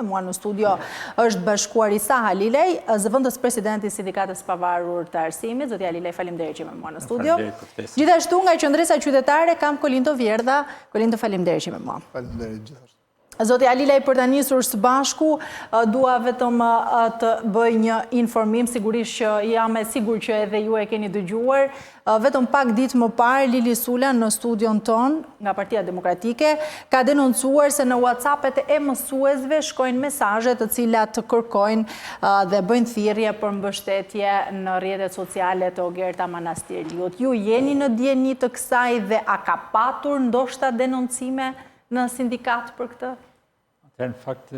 me mua në studio është bashkuar Isa Halilej, zëvendës presidenti i Sindikatës Pavarur të Arsimit. Zoti Halilej, faleminderit që me mua në studio. Gjithashtu nga qendresa qytetare kam Kolindo Vjerda. Kolindo, faleminderit që me mua. Faleminderit gjithashtu. Zoti Halilej, për të nisur së bashku, dua vetëm të bëj një informim, sigurisht që jam e sigur që edhe ju e keni dëgjuar. Vetëm pak ditë më parë, Lili Sula në studion ton nga Partia Demokratike ka denoncuar se në WhatsApp-et e mësuesve shkojnë mesazhe të cilat të kërkojnë dhe bëjnë thirrje për mbështetje në rrjetet sociale të Ogerta Manastirliut. Ju jeni në dieni të kësaj dhe a ka patur ndoshta denoncime në sindikat për këtë? Në fakt,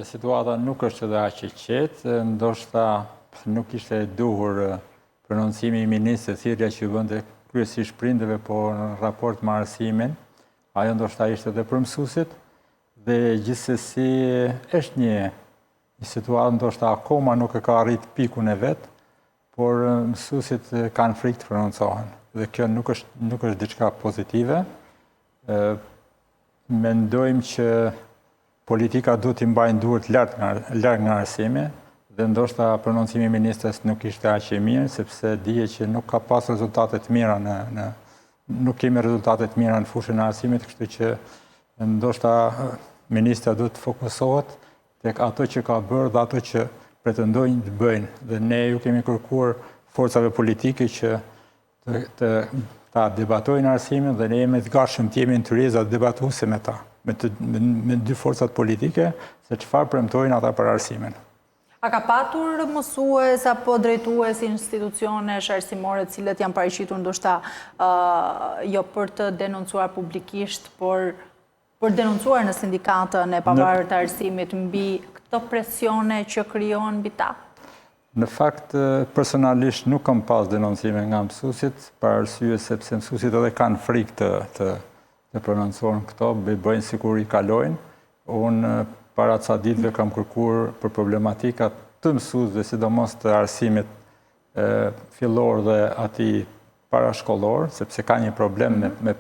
situata nuk është edhe aq e qetë, ndoshta nuk ishte duhur prononcimi i ministrit, thirrja që bënte kryesisht prindërve, po në raport me arsimin, ajo ndoshta ishte edhe për mësuesit, dhe gjithsesi është një situatë ndoshta akoma nuk e ka arrit pikun e vet, por mësuesit kanë frikë të prononcohen. Dhe kjo nuk është diçka pozitive. Mendojmë që politika duhet t'i mbajnë duart lart nga arsimi, dhe ndoshta prononcimi i ministres nuk ishte aq i mirë, sepse dihet që nuk ka pas rezultate të mira nuk kemi rezultate të mira në fushën e arsimit, kështu që ndoshta ministra duhet të fokusohet tek ato që ka bërë dhe ato që pretendojnë të bëjnë. Dhe ne ju kemi kërkuar forcave politike që ta debatojnë arsimin dhe ne jemi të gatshëm të jemi në tërëza debatuese me ta, me dy forcat politike, se çfarë premtojnë ata për arsimin. A ka patur mësues apo drejtues institucionesh arsimore të cilët janë paraqitur ndoshta jo për të denoncuar publikisht, por për denoncuar në sindikatën e pavarur të arsimit mbi këto presione që krijohen mbi ta? Në fakt, personalisht nuk kam pas denoncime nga mësuesit, për arsye sepse mësuesit edhe kanë frikë të prononcohen këto, bëjnë sikur i kalojnë. Unë para ca ditëve kam kërkuar për problematikat të mësuesve, sidomos të arsimit fillor dhe atij parashkollor, sepse ka një problem me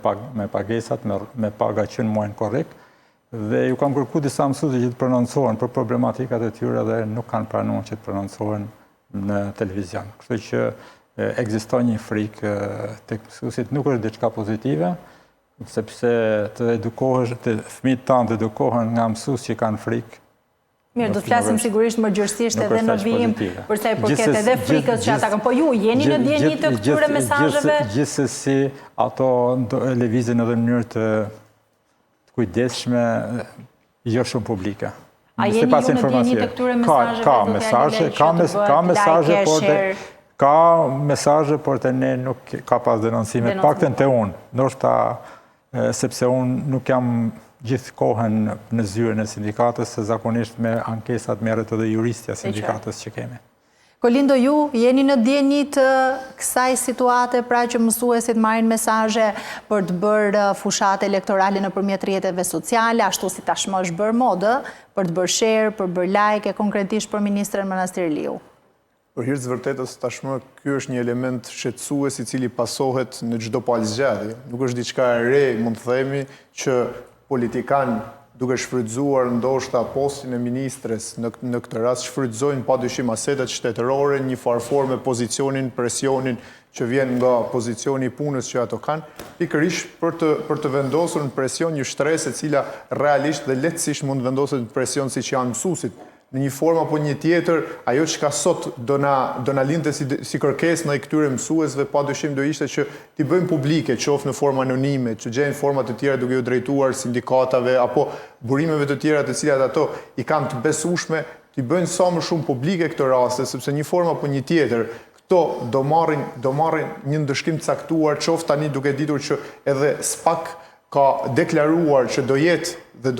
pagesat, me paga që në muajin korrekt. Dhe ju kam kërkuar disa mësues që të prononcohen për problematikat e tyre dhe nuk kanë pranuar që të prononcohen në televizion. Kështu që ekziston një frikë tek mësuesit, nuk është diçka pozitive, sepse të fëmijët tanë të edukohen nga mësues që kanë frikë. Mirë, do të flasim sigurisht më gjërësisht edhe në vijim, përsa i përket edhe frikës që ata kanë. Po ju jeni në dieni të këtyre mesazheve? Gjithsesi ato lëvizin edhe në mënyrë të kujdesshme, jo shumë publike. A jeni ju në dieni të këtyre mesazheve? Ka mesazhe, por të ne nuk ka pas denoncime, paktën të unë. Ndoshta sepse unë nuk jam gjithë kohën në zyrën e sindikatës, se zakonisht me ankesat merret edhe juristja sindikatës që kemi. Kolindo, ju jeni në dieni të kësaj situate, pra që mësuesit marrin mesazhe për të bërë fushat elektorale nëpërmjet rrjeteve sociale, ashtu si tashmë është bërë modë, për të bërë share, për bërë like, konkretisht për ministren Manastirliu? Për hir të vërtetës, tashmë ky është një element shqetësues i cili pasohet në çdo palë zgjedhje. Nuk është diçka e re, mund të themi, që politikan duke shfrytzuar ndoshta postin e ministres në këtë rast shfrytëzojnë padyshim asetet shtetërore, një farforme pozicionin, presionin që vjen nga pozicioni i punës që ato kanë, pikërisht për të vendosur në presion një shtresë e cila realisht dhe lehtësisht mund vendoset në presion siç janë mësuesit. Në një formë apo një tjetër, ajo çka sot do na linte si kërkesë ndaj këtyre mësuesve, padyshim do ishte që t'i bëjmë publike, qoftë në formë anonime, që gjejnë forma të tjera duke u drejtuar sindikatave apo burimeve të tjera të cilat ato i kanë të besueshme, t'i bëjnë sa më shumë publike këto raste, sepse një formë apo një tjetër, këto do marrin një ndëshkim të caktuar, qoftë tani duke ditur që edhe SPAK ka deklaruar që do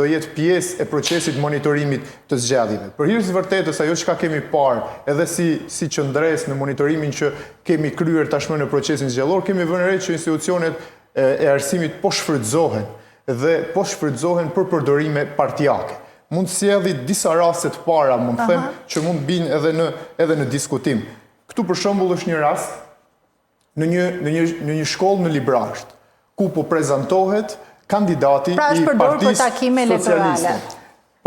jetë pjesë e procesit monitorimit të zgjedhjeve. Për hir të vërtetës, ajo çka kemi parë, edhe si qëndres në monitorimin që kemi kryer tashmë në procesin zgjedhor, kemi vënë re që institucionet e arsimit po shfrytëzohen dhe po shfrytëzohen për përdorime partijake. Mund sjellë disa raste të para, mund të them, që mund binë edhe në diskutim. Këtu për shembull është një rast në një shkollë në Librasht, ku po prezantohet kandidati i Partisë Socialiste.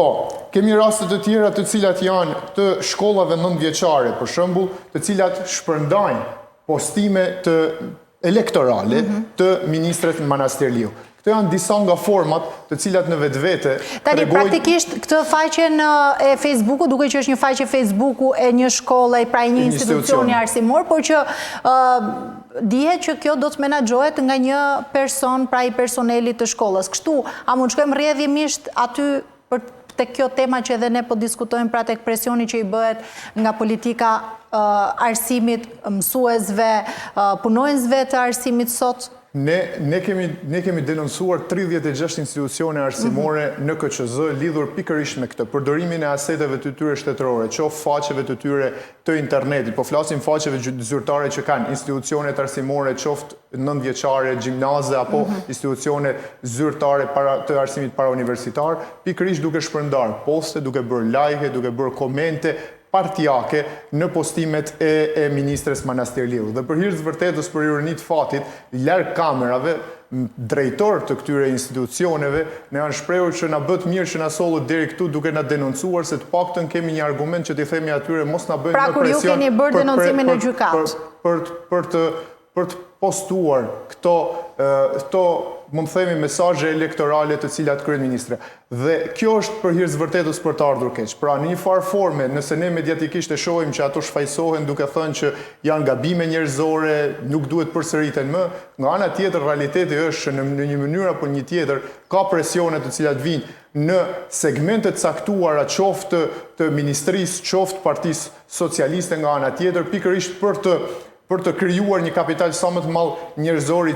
Po, kemi rastet të tjera të cilat janë të shkollave 9-vjeçare, për shembull, të cilat shpërndajnë postime të elektorale të ministret Manastirliu. Këto janë disa nga format të cilat në vetvete Tani praktikisht këtë faqen e Facebooku, duke që është një faqe Facebooku e një shkolle, pra një institucioni arsimor, por që dihet që kjo do të menaxhohet nga një person, pra i personelit të shkollës. Kështu, a mund shkojmë rrjedhimisht aty për tek kjo tema që edhe ne po diskutojmë, pra tek presioni që i bëhet nga politika arsimit, mësuesve, punonjësve të arsimit sot? Ne kemi denoncuar 36 institucione arsimore në KQZ lidhur pikërisht me këtë, përdorimin e aseteve të tyre shtetërore, qoftë faqeve të tyre të internetit, po flasim faqeve zyrtare që kanë institucionet arsimore, qoftë 9-vjeçare, gjimnaze apo institucione zyrtare të arsimit parauniversitar, pikërisht duke shpërndar poste, duke bërë like, duke bërë komente partijake në postimet e ministres Manastirliu. Dhe për hir të vërtetës, për ironit fatit, larg kamerave, drejtor të këtyre institucioneve, ne janë shprehur që na bët mirë që na sollët deri këtu duke na denoncuar, se të paktën kemi një argument që t'i themi atyre mos na bëjnë pra, në presion. Pra kur ju keni bërë denoncimin në gjykat? Për të postuar këto mund të themi mesazhe elektorale të cilat kryeministre. Dhe kjo është për hir të vërtetës për të ardhur keq. Pra në një farë forme, nëse ne mediatikisht e shohim që ato shfaqsohen duke thënë që janë gabime njerëzore, nuk duhet përsëriten më, nga ana tjetër realiteti është që në një mënyrë apo një tjetër ka presione të cilat vijnë në segmentet caktuara qoftë të ministrisë, qoftë Partisë Socialiste nga ana tjetër, pikërisht për të krijuar një kapital sa më të madh njerëzor i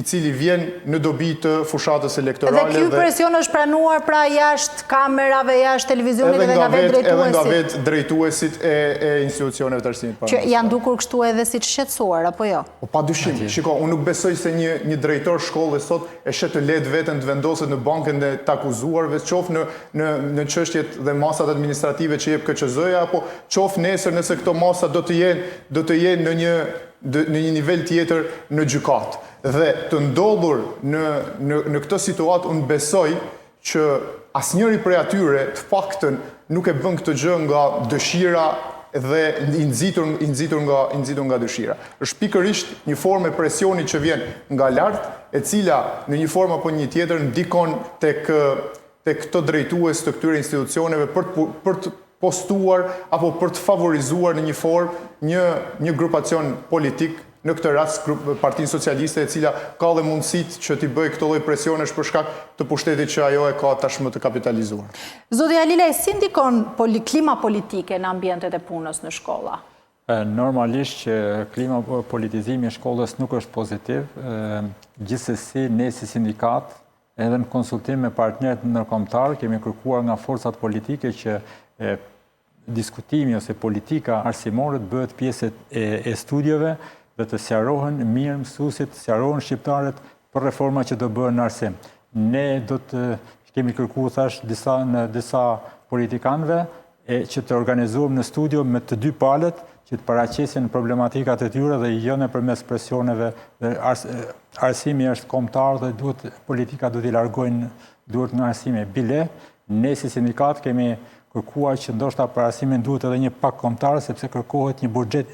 cili vjen në dobi të fushatës elektorale. Dhe ky presion është pranuar pra jashtë kamerave, jashtë televizionit dhe nga vetë drejtuesit. Edhe nga vetë drejtuesit e institucioneve të arsimit parauniversitar. Që janë dukur kështu edhe si të shqetësuar, apo jo? Po padyshim. Shiko, unë nuk besoj se një drejtor shkolle sot e shet të lehtë veten të vendoset në bankën e të akuzuarve, qoftë në çështjet dhe masat administrative që jep KQZ-ja, apo qoftë nesër nëse këto masa do të jenë në një nivel tjetër në gjykat. Dhe të ndodhur në këtë situatë, unë besoj që asnjëri prej atyre të paktën nuk e bën këtë gjë nga dëshira dhe i nxitur nga dëshira. Është pikërisht një formë presioni që vjen nga lart, e cila në një formë apo një tjetër ndikon tek këto drejtues të këtyre institucioneve për të postuar apo për të favorizuar në një formë një grupacion politik, në këtë rast Partinë Socialiste, e cila ka dhe mundësitë që t'i bëj këto lloj presionesh për shkak të pushtetit që ajo e ka tashmë të kapitalizuar. Zoti Alilaj, si ndikon klima politike në ambientet e punës në shkolla? Normalisht që klima politizimi e shkollës nuk është pozitiv, gjithsesi ne si sindikat, edhe në konsultim me partnerët ndërkombëtar, kemi kërkuar nga forcat politike që diskutimi ose politika arsimore të bëhet pjesë e studieve dhe të sqarohen mirë mësuesit, sqarohen shqiptarët për reforma që do bëhen në arsim. Ne do të kemi kërkuar thash në disa politikanëve që të organizohem në studio me të dy palët që të paraqesin problematikat e tyre dhe jo nëpërmes presioneve. Arsimi është kombëtar dhe politika duhet i largojnë duart nga arsimi. Bile, ne si sindikat kemi kërkuar që ndoshta për arsimin duhet edhe një pak kombëtar, sepse kërkohet një buxhet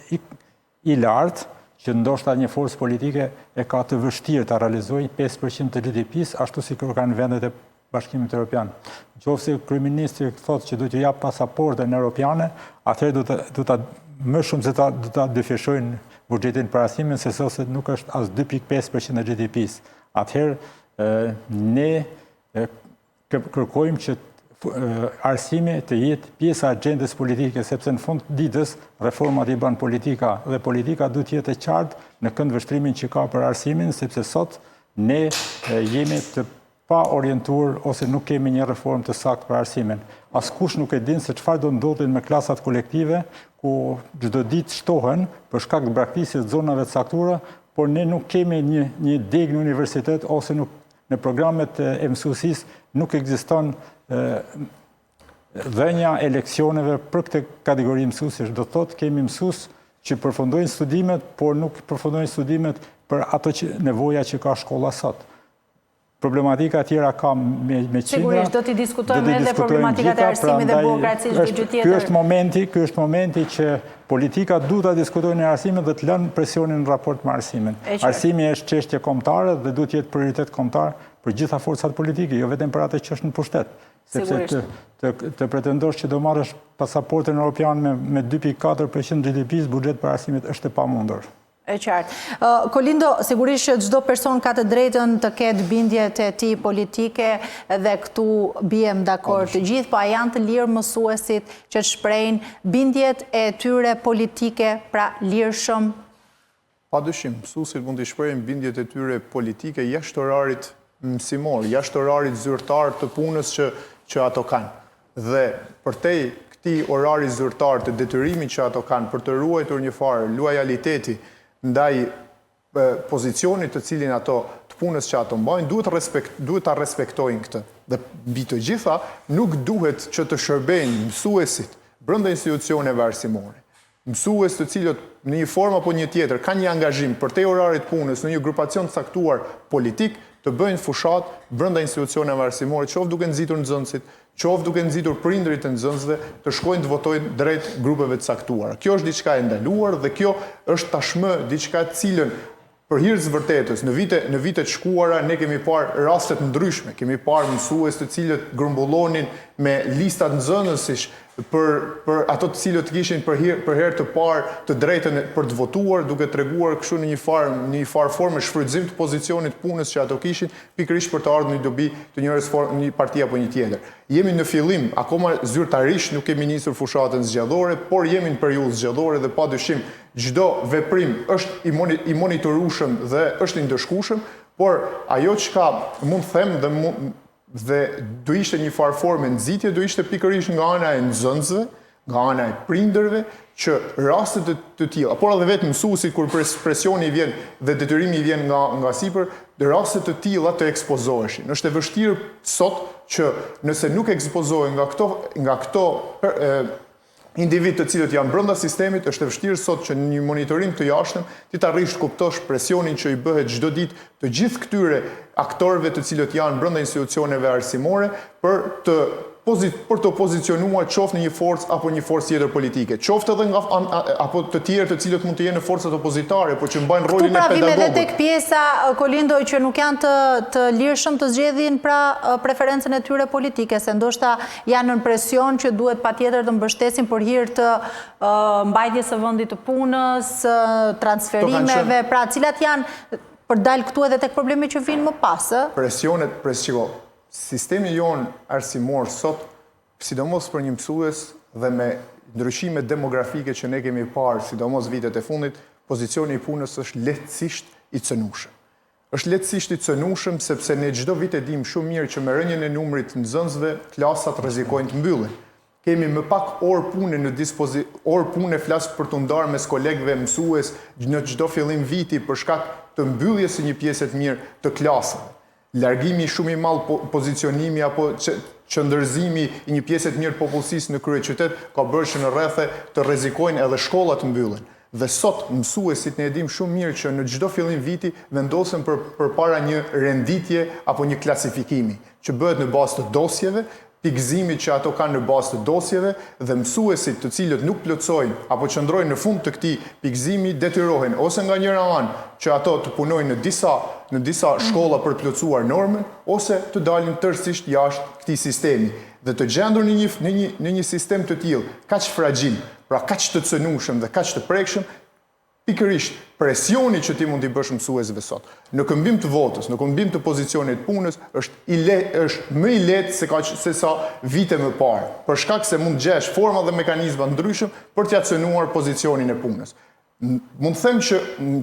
i lartë, që ndoshta një forcë politike e ka të vështirë të realizojë 5% të GDP-s, ashtu si kanë vendet e Bashkimit Evropian. Nëse kryeministri thotë që duhet t'u jap pasaportën europiane, atëherë më shumë se do ta dyfishojnë buxhetin për arsimin, se ose nuk është as 2.5% e GDP-s. Atëherë ne kërkojmë që arsimi të jetë pjesa e agjendës politike, sepse në fund ditës reformat i bën politika dhe politika duhet të jetë e qartë në këndvështrimin që ka për arsimin, sepse sot ne jemi të pa orientuar ose nuk kemi një reformë të saktë për arsimin. Askush nuk e din se çfarë do ndodhin me klasat kolektive, ku çdo ditë shtohen për shkak të braktisjes të zonave të caktuara, por ne nuk kemi një deg në universitet ose nuk në programet e mësuesisë nuk ekziston dhënia e leksioneve për këtë kategori mësuesish. Do thotë kemi mësues që përfundojnë studimet, por nuk përfundojnë studimet për ato nevoja që ka shkolla sot. problematika tjera ka me qindra. Sigurisht, do t'i diskutojmë edhe problematikat e arsimit dhe burokracisë dhe gjë tjetër. Ky është momenti që politika duhet ta diskutojnë e arsimit dhe të lënë presionin në raport me arsimin. Arsimi është çështje kombëtare dhe duhet të jetë prioritet kombëtar për gjitha forcat politike, jo vetëm për atë që është në pushtet. Sepse të pretendosh që do marrësh pasaportën europiane me 2.4% GDP-s, buxhet për arsimit është e pamundur. E qartë. Kolindo, sigurisht që çdo person ka të drejtën të ketë bindjet e tij politike dhe këtu bijem dakord të gjithë, po a janë të lirë mësuesit që të shprehin bindjet e tyre politike, pra lirshëm? Padyshim, mësuesit mund të shprehin bindjet e tyre politike jashtë orarit mësimor, jashtë orarit zyrtar të punës që ato kanë. Dhe përtej këtij orari zyrtar të detyrimit që ato kanë për të ruajtur një farë lojaliteti ndaj pozicionit të cilin ato të punës që ato mbajnë, duhet ta respektojnë këtë. Dhe mbi të gjitha, nuk duhet që të shërbejnë mësuesit brenda institucioneve arsimore. Mësues të cilët në një formë apo një tjetër kanë një angazhim për te orarit punës në një grupacion të caktuar politik, të bëjnë fushat brenda institucioneve arsimore, qoftë duke nxitur nxënësit, qoftë duke nxitur prindërit e nxënësve, të shkojnë të votojnë drejt grupeve të caktuara. Kjo është diçka e ndaluar dhe kjo është tashmë diçka e cilën për hir të vërtetës, në vitet të shkuara ne kemi parë raste të ndryshme, kemi parë mësues të cilët grumbullonin me listat nxënësish për ato të cilët kishin për herë të parë të drejtën për të votuar, duke treguar kështu në një farë forme shfrytëzim të pozicionit punës që ato kishin, pikërisht për të ardhur në dobi të një parti apo një tjetër. Jemi në fillim, akoma zyrtarisht nuk kemi nisur fushatën zgjedhore, por jemi në periudhë zgjedhore dhe padyshim çdo veprim është i monitorueshëm dhe është i ndëshkueshëm, por ajo çka mund të them dhe do ishte një farë forme nxitje, do ishte pikërisht nga ana e nxënësve, nga ana e prindërve, që rastet të tilla, por edhe vetë mësuesit kur presioni vjen dhe detyrimi vjen nga sipër, dhe rastet të tilla të ekspozoheshin. Është e vështirë sot që nëse nuk ekspozohen nga këto individ të cilët janë brenda sistemit, është e vështirë sot që në një monitorim të jashtëm ti të arrish të kuptosh presionin që i bëhet çdo ditë të gjithë këtyre aktorëve të cilët janë brenda institucioneve arsimore për të pozicionuar qoftë në një forcë apo një forcë tjetër politike, qoftë edhe apo të tjerë të cilët mund të jenë në forcat opozitare, por që mbajnë rolin e pedagogut. Këtu pra vim edhe tek pjesa, Kolindo, që nuk janë të lirshëm të zgjedhin pra preferencën e tyre politike, se ndoshta janë në presion që duhet patjetër të mbështesin për hir të mbajtjes së vendit të punës, transferimeve, pra cilat janë për dalë këtu edhe tek probleme që vinë më pas. Presionet, sistemi jonë arsimor sot, sidomos për një mësues dhe me ndryshimet demografike që ne kemi parë, sidomos vitet e fundit, pozicioni i punës është lehtësisht i cënueshëm. Është lehtësisht i cënueshëm sepse ne çdo vit e dimë shumë mirë që me rënien e numrit të nxënësve, klasat rrezikojnë të mbyllen. Kemi më pak orë pune në orë pune flas për të ndarë mes kolegëve mësues në çdo fillim viti për shkak të mbylljes së një pjese të mirë të klasave. Largimi shumë i madh pozicionimi apo qëndërzimi i një pjese të mirë popullsisë në kryeqytet ka bërë që në rrethe të rrezikojnë edhe shkollat të mbyllen. Dhe sot mësuesit ne e dimë shumë mirë që në çdo fillim viti vendosen përpara një renditje apo një klasifikimi që bëhet në bazë të dosjeve, pikëzimit që ato kanë në bazë të dosjeve dhe mësuesit të cilët nuk plotësojnë apo qëndrojnë në fund të këtij pikëzimi detyrohen ose nga njëra anë që ato të punojnë në disa shkolla për të plotësuar normën ose të dalin tërësisht jashtë këtij sistemi. Dhe të gjendur në një sistem të tillë kaq fragjil, pra kaq të cënueshëm dhe kaq të prekshëm, pikërisht presioni që ti mund t'i bësh mësuesve sot, në këmbim të votës, në këmbim të pozicionit punës, është më i lehtë se sa vite më parë, për shkak se mund gjesh forma dhe mekanizma ndryshëm për t'ia cënuar pozicionin e punës. Mund të them që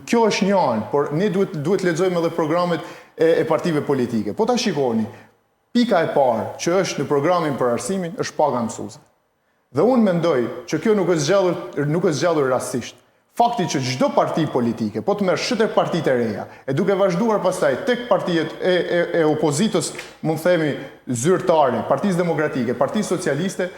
kjo është një anë, por ne duhet lexojmë edhe programet e partive politike. Po ta shikoni, pika e parë që është në programin për arsimin është paga mësuesve. Dhe unë mendoj që kjo nuk është zgjatur rastisht. Fakti që çdo parti politike, po të merr shëtër partitë e reja, e duke vazhduar pastaj tek partijet e opozitës, mund të themi zyrtare, Partisë Demokratike, Partisë Socialiste,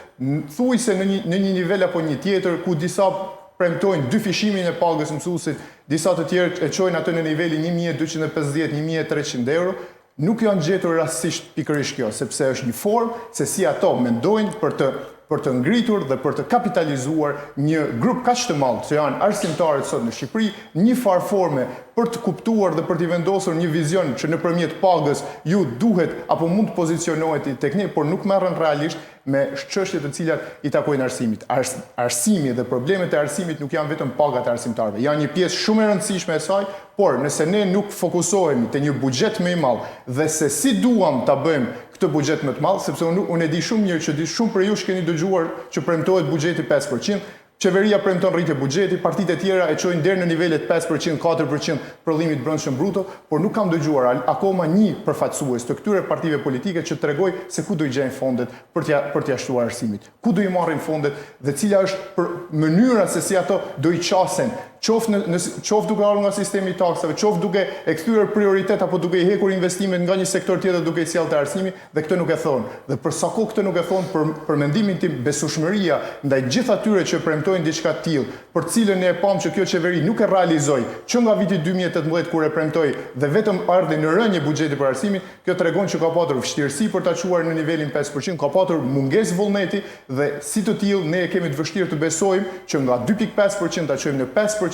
thuajse në një nivel apo një tjetër ku disa premtojnë dy fishimin e pagës mësuesit, disa të tjerë e çojnë atë në nivelin 1250-1300 euro, nuk janë gjetur rastësisht pikërisht kjo, sepse është një formë se si ato mendojnë për të ngritur dhe për të kapitalizuar një grup kaq të madh që janë arsimtarët sot në Shqipëri, një farë forme për të kuptuar dhe për të vendosur një vizion që nëpërmjet pagës ju duhet apo mund të pozicionohet tek ne, por nuk merren realisht me çështjet të cilat i takojnë arsimit. Arsimi dhe problemet e arsimit nuk janë vetëm pagat e arsimtarëve, janë një pjesë shumë e rëndësishme e saj, por nëse ne nuk fokusohemi te një buxhet më i madh dhe se si duam ta bëjmë këtë buxhet më të madh, sepse unë e di shumë mirë që shumë për ju keni dëgjuar që premtohet buxheti 5%, qeveria premton rritje buxheti, partitë e tjera e çojnë deri në nivelet 5%, 4% prodhimit brendshëm bruto, por nuk kam dëgjuar akoma një përfaqësues të këtyre partive politike që tregoj se ku do i gjejnë fondet për t'ia shtuar arsimit. Ku do i marrin fondet dhe cila është mënyra se si ato do i qasen, qoftë duke ardhur nga sistemi i taksave, qoftë duke e kthyer prioritet apo duke i hekur investimet nga një sektor tjetër duke i sjellë te arsimi, dhe këtë nuk e thonë. Dhe për sa kohë këtë nuk e thonë, për mendimin tim, besueshmëria ndaj gjithë atyre që premtojnë diçka të tillë, për cilën ne e pam që kjo qeveri nuk e realizoi që nga viti 2018 kur e premtoi dhe vetëm ardhi në rënje buxheti për arsimin, kjo tregon që ka patur vështirësi për ta çuar në nivelin 5%, ka patur mungesë vullneti dhe si të tillë ne kemi të vështirë të besojmë që nga 2.5% ta çojmë në 5%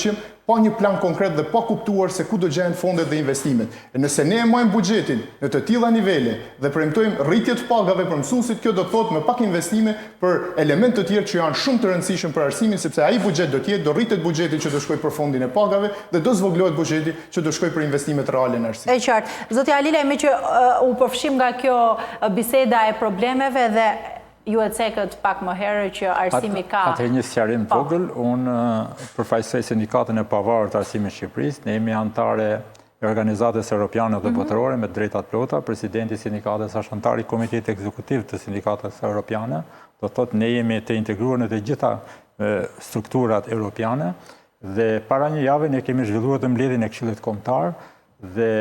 pa një plan konkret dhe pa kuptuar se ku do gjehen fondet dhe investimet. E nëse ne e marrim buxhetin në të tilla nivele dhe premtojmë rritje të pagave për mësuesit, kjo do të thotë me pak investime për elemente të tjerë që janë shumë të rëndësishëm për arsimin, sepse ai buxhet do rritet buxheti që do shkojë për fondin e pagave dhe do zvoglohet buxheti që do shkojë për investimet reale në arsim. E qartë. Zotja Alila, me që u përfshim nga kjo biseda e problemeve dhe ju e cekët pak më herë që arsimi ka... Atëherë një sqarim vogël, unë përfaqësoj Sindikatën e Pavarur të Arsimit të Shqipërisë, ne jemi anëtare e organizatës europiane dhe botërore me drejtat plota, presidenti i sindikatës është anëtar i Komitetit Ekzekutiv të Sindikatës Europiane, do të thotë ne jemi të integruar në të gjitha strukturat europiane dhe para një jave ne kemi zhvilluar të mbledhjen e Këshillit Kombëtar dhe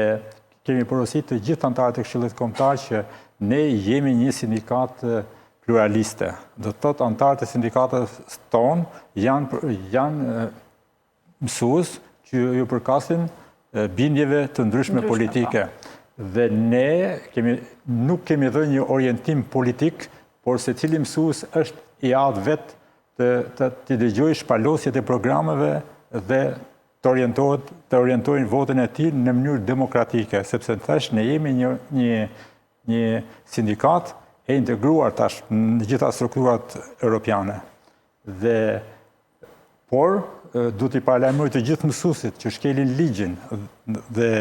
kemi porositur të gjithë anëtarët e Këshillit Kombëtar që ne jemi një sindikat pluraliste. Do të thotë anëtarët e sindikatës tonë janë mësues që ju përkasin bindjeve të ndryshme politike. Dhe ne nuk kemi dhënë një orientim politik, por se cili mësues është i adh vetë të dëgjojë shpalosjet e programeve dhe të orientojnë votën e tij në mënyrë demokratike, sepse thash ne jemi një sindikat e integruar tash në gjitha strukturat europiane. Por du t'i paralajmëroj të gjithë mësuesit që shkelin ligjin dhe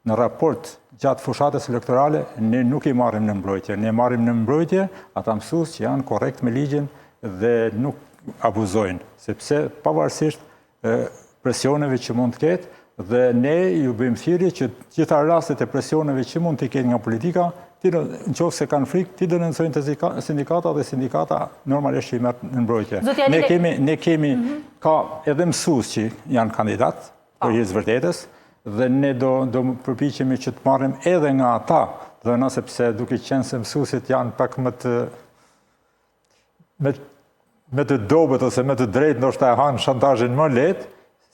në raport gjatë fushatës elektorale, ne nuk i marrim në mbrojtje. Ne marrim në mbrojtje ata mësues që janë korrekt me ligjin dhe nuk abuzojnë, sepse pavarësisht presioneve që mund të ketë, dhe ne ju bëjmë thirrje që gjitha rastet e presioneve që mund të ketë nga politika, në qoftë se kanë frikë, ti denoncojnë të sindikata dhe sindikata normalisht i merr në mbrojtje. Ne kemi ka edhe mësues që janë kandidat për hir vërtetës dhe ne do përpiqemi që të marrim edhe nga ata, dhe na sepse duke qenë se mësuesit janë pak me të dobët ose me të drejtë ndoshta e hanë shantazhin më lehtë.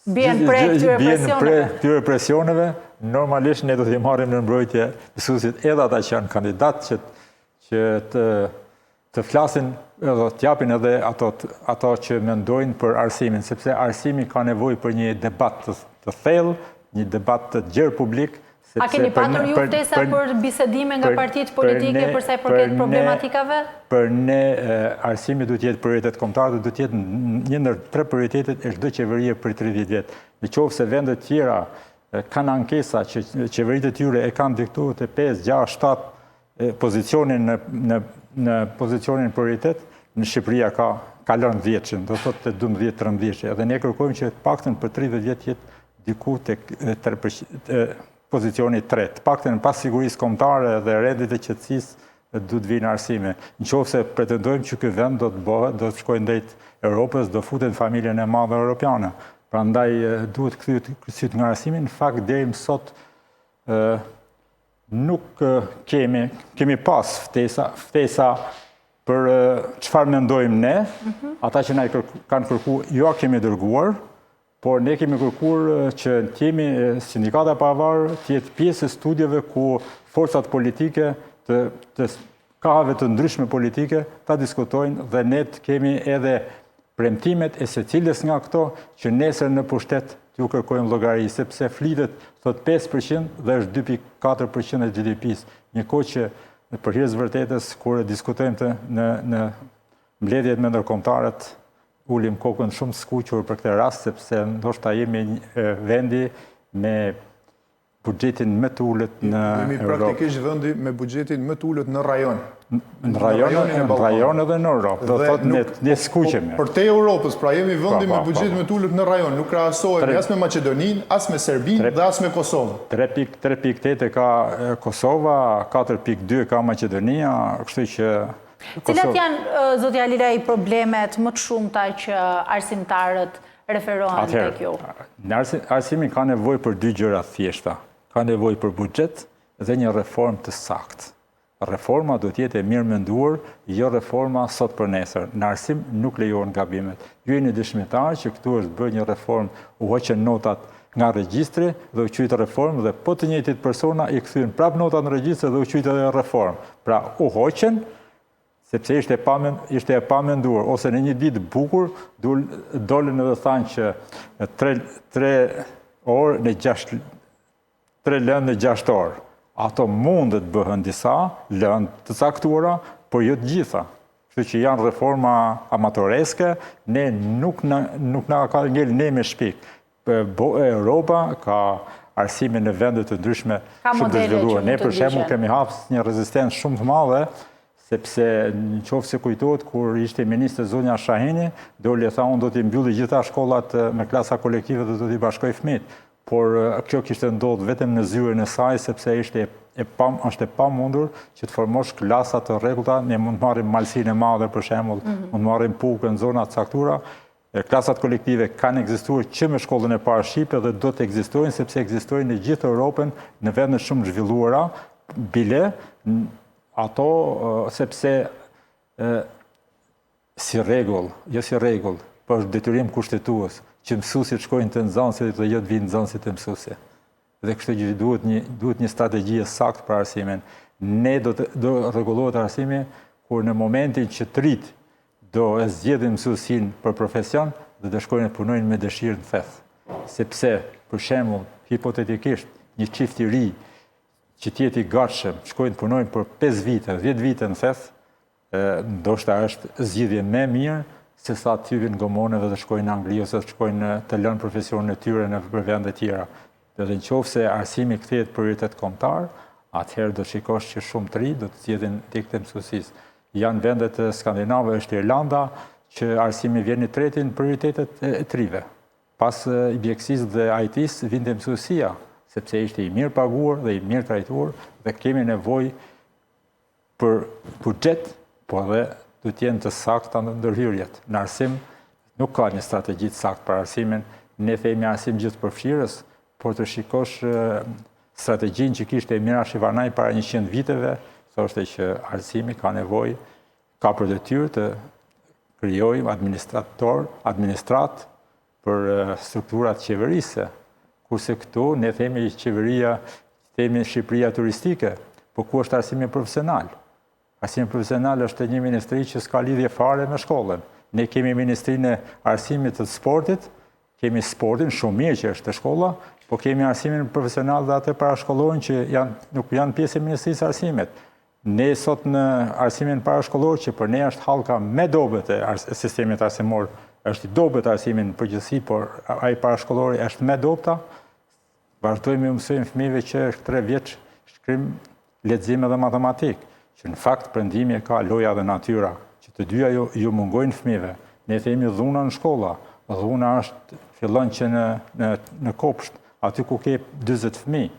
Bien prej këtyre presioneve, normalisht ne do t'i marrim në mbrojtje mësuesit edhe ata që janë kandidat që të flasin edhe t'japin edhe ato që mendojnë për arsimin, sepse arsimi ka nevojë për një debat të thellë, një debat të gjerë publik. A keni patur ju ftesa për bisedime nga partitë politike për sa i përket problematikave? Për ne arsimi duhet jetë prioritet kombëtar, duhet jetë një ndër 3 prioritetet e çdo qeverie për 30 vjet. Nëse vendet tjera kanë ankesa që qeveritë e tyre e kanë diktuar te 5, 6, 7 pozicionin në pozicionin prioritet, në Shqipëria ka lënë 10, do thotë 12-13, dhe ne kërkojmë që të paktën për 30 vjet jetë diku tek pozicioni 3, të paktën pas sigurisë kombëtare dhe rendit të qetësisë duhet vinë arsime. Nëse pretendojmë që ky vend do të bëhet, do të shkojë ndaj Europës, do futet në familjen e madhe europiane. Prandaj duhet kthyer nga arsimi. Në fakt deri më sot nuk kemi pas ftesa për çfarë mendojmë ne. Ata që na kanë kërkuar, jo kemi dërguar, por ne kemi kërkuar që t'jemi sindikata pavarur, të jetë pjesë e studieve ku forcat politike të kahave të ndryshme politike ta diskutojnë dhe ne kemi edhe premtimet e secilës nga këto që nesër në pushtet t'ju kërkojmë llogari, sepse flitet thot 5% dhe është 2.4% e GDP-s. Një kohë që për hir të vërtetës kur diskutojmë në mbledhjet me ndërkombëtarët ulim kokën shumë të skuqur për këtë rast, sepse ndoshta jemi vendi me buxhetin më të ulët në Europë. Jemi praktikisht vendi me buxhetin më të ulët në rajon. Në rajon edhe në Europë, do thotë ne skuqemi. Për te Europës, pra jemi vendi me buxhet më të ulët në rajon, nuk krahasohemi as me Maqedoninë, as me Serbinë dhe as me Kosovën. 3.8 ka Kosova, 4.2 ka Maqedonia, kështu që Cilat janë, zotja Lilaj, problemet më të shumta që arsimtarët referohen tek ju? Arsimi ka nevojë për dy gjëra thjeshta. Ka nevojë për buxhet dhe një reformë të saktë. Reforma do të jetë e mirë menduar, jo reforma sot për nesër. Në arsim nuk lejohen gabimet. Ju jeni dëshmitar që këtu është bërë një reformë, u hoqën notat nga regjistri dhe u quajtë reformë dhe po të njëjtit persona i kthyen prap notat në regjistër dhe u quajtë edhe reformë. Pra u hoqën sepse ishte e pamenduar, ose në një ditë bukur, dolën edhe thanë që 3 lëndë në 6 orë. Ato mundet bëhen disa lëndë të caktuara, por jo të gjitha. Kështu që janë reforma amatoreske, ne nuk na ka ngel ne me shpik. Europa ka arsime në vendet të ndryshme shumë të zhvilluar. Ne për shembull kemi hapur një rezistencë shumë të madhe, sepse në qoftë se kujtohet, kur ishte ministre zonja Shahini, doli e tha unë do t'i mbylli gjitha shkollat me klasa kolektive dhe do t'i bashkoj fëmijët. Por kjo kishte ndodhur vetëm në zyrën e saj, sepse është e pamundur që të formosh klasa të rregullta. Ne mund të marrim malsinë e madhe për shembull, mund të marrim pukën në zona të caktuara. Klasat kolektive kanë ekzistuar që me shkollën e parë shqipe dhe do të ekzistojnë sepse ekzistojnë në gjithë Europën në vende shumë zhvilluara, bile ato sepse si rregull, por është detyrim kushtetues që mësuesit shkojnë te nxënësit dhe jo të vinë nxënësit te mësuesit. Dhe kështu që duhet një strategji e saktë për arsimin. Ne do rregullohet arsimi kur në momentin që të rit do e zgjedhin mësuesin për profesion dhe do shkojnë të punojnë me dëshirë në feth. Sepse, për shembull, hipotetikisht, një çift i ri që të jetë i gatshëm, shkojnë të punojnë për 5 vite, 10 vite në feth, ndoshta është zgjidhje më e mirë se sa të hyjnë gomoneve dhe shkojnë në Angli ose të shkojnë të lënë profesionin e tyre në vende tjera. Dhe nëse arsimi kthehet prioritet kombëtar, atëherë do të shikosh që shumë të ri do të zgjedhin tek mësuesisë. Janë vendet skandinave, është Irlanda, që arsimi vjen në tretin prioritetet e trive. Pas i mjekësisë dhe IT-s vinte mësuesia, sepse ishte i mirë paguar dhe i mirë trajtuar dhe kemi nevojë për buxhet, por edhe do të jenë të sakta në ndërhyrjet. Në arsim nuk ka një strategji të saktë për arsimin. Ne themi arsim gjithëpërfshirës, por të shikosh strategjinë që kishte Emira Shivanaj para 100 viteve, thoshte që arsimi ka nevojë, ka për detyrë të krijojë administrat për strukturat qeverisë. Kurse këtu ne themi qeveria, themi Shqipëria turistike, por ku është arsimi profesional? Arsimi profesional është një ministri që s'ka lidhje fare me shkollën. Ne kemi ministrinë e arsimit të sportit, kemi sportin, shumë mirë që është të shkolla, po kemi arsimin profesional dhe atë parashkollor që nuk janë pjesë e Ministrisë së Arsimit. Ne sot në arsimin parashkollor, që për ne është hallka më dobët e sistemit arsimor, është i dobët arsimin në përgjithësi, por ai parashkollori është më dobta. Vazhdojmë të mësojmë fëmijëve që është 3 vjeç shkrim, lexim dhe matematikë, që në fakt perëndimi e ka loja dhe natyra, që të dyja ju mungojnë fëmijëve. Ne themi dhuna në shkolla. Dhuna fillon që në kopsht, aty ku ke 40 fëmijë.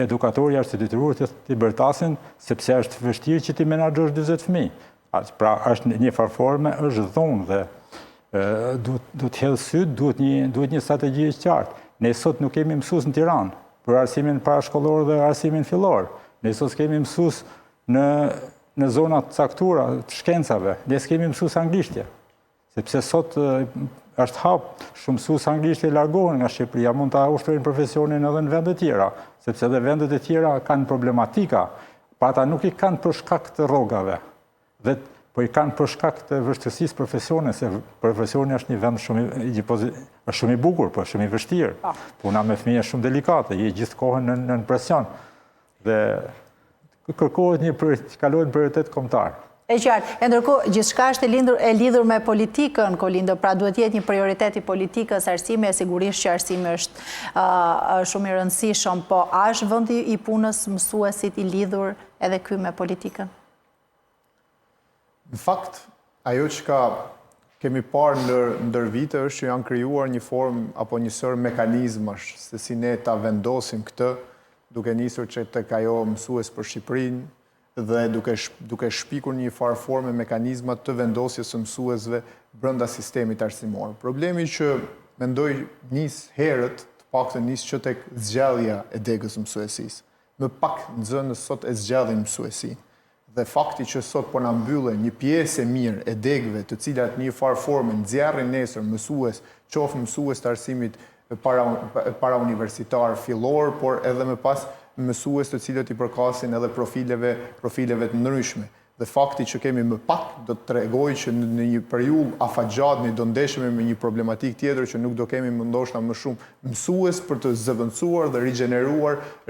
Edukatori është i detyruar të bërtasin, sepse është vështirë që ti menaxhosh 40 fëmijë. Pra është një farforme, është dhunë dhe duhet hedhë syt, duhet një strategji e qartë. Ne sot nuk kemi mësues në Tiranë për arsimin parashkollor dhe arsimin fillor. Ne sot kemi mësues në zonat caktuara të shkencave, ne s'kemi mësues anglishtje. Sepse sot është hap shumë mësues anglisht e largohen nga Shqipëria, mund ta ushtrojnë profesionin edhe në vende tjera, sepse edhe vendet e tjera kanë problematika, pa ata nuk i kanë për shkak të rrogave, po i kanë për shkak të vështirësisë profesione, se profesioni është një vend shumë i bukur, po shumë i vështirë. Puna me fëmijë është shumë delikate, je gjithë kohën në presion dhe kërkohet kalohet prioritet kombëtar. E qartë, e ndërkohë gjithçka është e lidhur me politikën, Kolindo, pra duhet jetë një prioritet i politikës arsimi, e sigurisht që arsimi është shumë i rëndësishëm, po a është vendi i punës mësuesit i lidhur edhe ky me politikën? Në fakt, ajo që kemi parë ndër vite është që janë krijuar një formë apo një sër mekanizmash se si ne ta vendosim këtë, duke nisur që tek ajo mësues për Shqipërinë, dhe duke shpikur një farë forme mekanizmat të vendosjes së mësuesve brenda sistemit arsimor. Problemi që mendoj nis herët, të paktën nis që tek zgjallja e degës mësuesisë. Më pak nxënës sot e zgjallin mësuesi. Dhe fakti që sot po na mbyllën një pjesë e mirë e degëve, të cilat një farë forme nxjerrin nesër mësues, qoftë mësues të arsimit para universitar fillor, por edhe më pas mësues të cilët i përkasin edhe profileve të ndryshme. Dhe fakti që kemi më pak do të tregoj që në një periudhë afatgjatme do ndeshemi me një problematik tjetër që nuk do kemi ndoshta më shumë mësues për të zëvendësuar dhe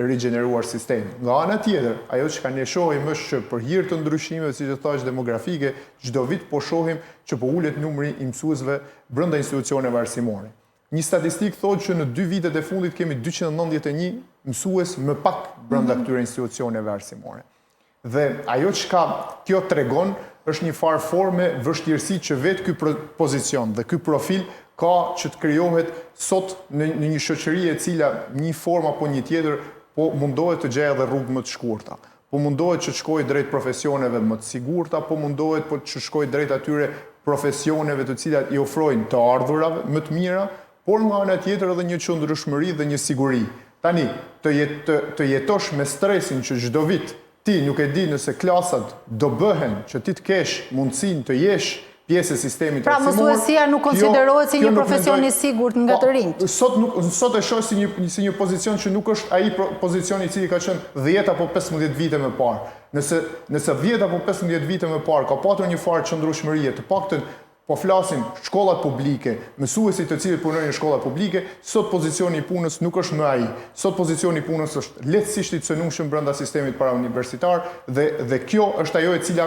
rigjeneruar sistemin. Nga ana tjetër, ajo që ne shohim është që për hir të ndryshimeve, siç e thash, demografike, çdo vit po shohim që po ulet numri i mësuesve brenda institucioneve arsimore. Një statistikë thotë që në 2 vitet e fundit kemi 291 mësues më pak brenda këtyre institucioneve arsimore. Dhe ajo që kjo tregon është një farë forme vështirësi që vetë ky pozicion dhe ky profil ka që të krijohet sot në një shoqëri e cila një formë apo një tjetër po mundohet të gjejë edhe rrugë më të shkurta. Po mundohet që të shkojë drejt profesioneve më të sigurta, po mundohet që të shkojë drejt atyre profesioneve të cilat i ofrojnë të ardhurave më të mira, por nga ana tjetër edhe një qëndrueshmëri dhe një siguri. Tani, të jetosh me stresin që çdo vit ti nuk e di nëse klasat do bëhen që ti të kesh mundësinë të jesh pjesë e sistemit arsimor. Pra mësuesia nuk konsiderohet si një profesion i sigurt nga të rinjt. Sot e shoh si një pozicion që nuk është ai pozicioni i cili ka qenë 10 apo 15 vite më parë. Nëse 10 apo 15 vite më parë ka patur një farë qëndrueshmërie, të paktën po flasim shkollat publike, mësuesit të cilët punojnë në shkollat publike, sot pozicioni i punës nuk është më ai. Sot pozicioni i punës është lehtësisht i cënueshëm brenda sistemit parauniversitar dhe kjo është ajo e cila